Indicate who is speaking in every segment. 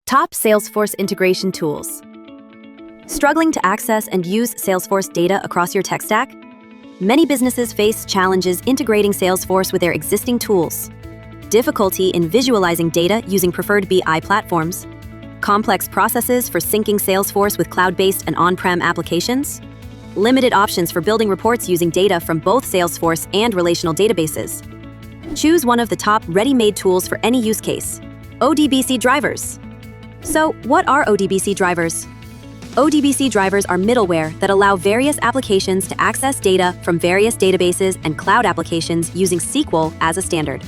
Speaker 1: Top Salesforce integration tools. Struggling to access and use Salesforce data across your tech stack? Many businesses face challenges integrating Salesforce with their existing tools. Difficulty in visualizing data using preferred BI platforms? Complex processes for syncing Salesforce with cloud-based and on-prem applications? Limited options for building reports using data from both Salesforce and relational databases? Choose one of the top ready-made tools for any use case. ODBC drivers. So, what are ODBC drivers? ODBC drivers are middleware that allow various applications to access data from various databases and cloud applications using SQL as a standard.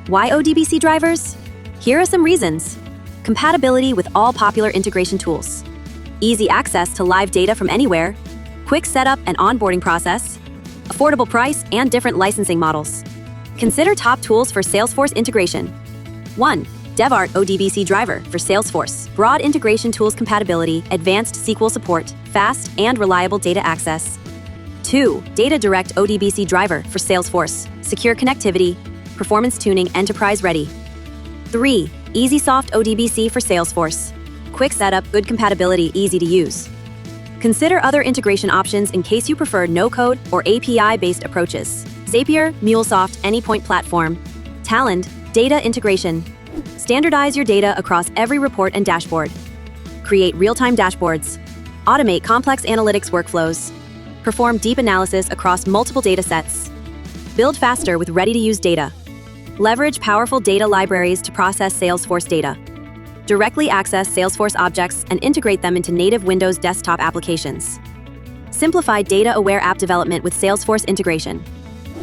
Speaker 1: Why ODBC drivers? Here are some reasons. Compatibility with all popular integration tools. Easy access to live data from anywhere. Quick setup and onboarding process. Affordable price and different licensing models. Consider top tools for Salesforce integration. 1. DevArt ODBC driver for Salesforce. Broad integration tools compatibility, advanced SQL support, fast and reliable data access. 2. Data Direct ODBC driver for Salesforce. Secure connectivity, performance tuning enterprise ready. 3. EasySoft ODBC for Salesforce. Quick setup, good compatibility, easy to use. Consider other integration options in case you prefer no-code or API-based approaches. Zapier, MuleSoft, Anypoint Platform. Talend, data integration. Standardize your data across every report and dashboard. Create real-time dashboards. Automate complex analytics workflows. Perform deep analysis across multiple data sets. Build faster with ready-to-use data. Leverage powerful data libraries to process Salesforce data. Directly access Salesforce objects and integrate them into native Windows desktop applications. Simplify data-aware app development with Salesforce integration.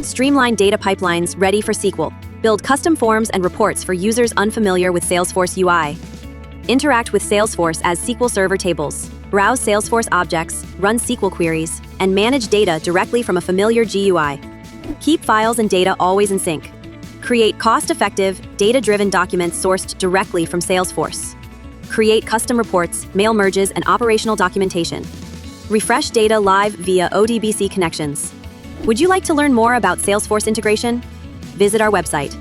Speaker 1: Streamline data pipelines ready for SQL. Build custom forms and reports for users unfamiliar with Salesforce UI. Interact with Salesforce as SQL Server tables. Browse Salesforce objects, run SQL queries, and manage data directly from a familiar GUI. Keep files and data always in sync. Create cost-effective, data-driven documents sourced directly from Salesforce. Create custom reports, mail merges, and operational documentation. Refresh data live via ODBC connections. Would you like to learn more about Salesforce integration? Visit our website.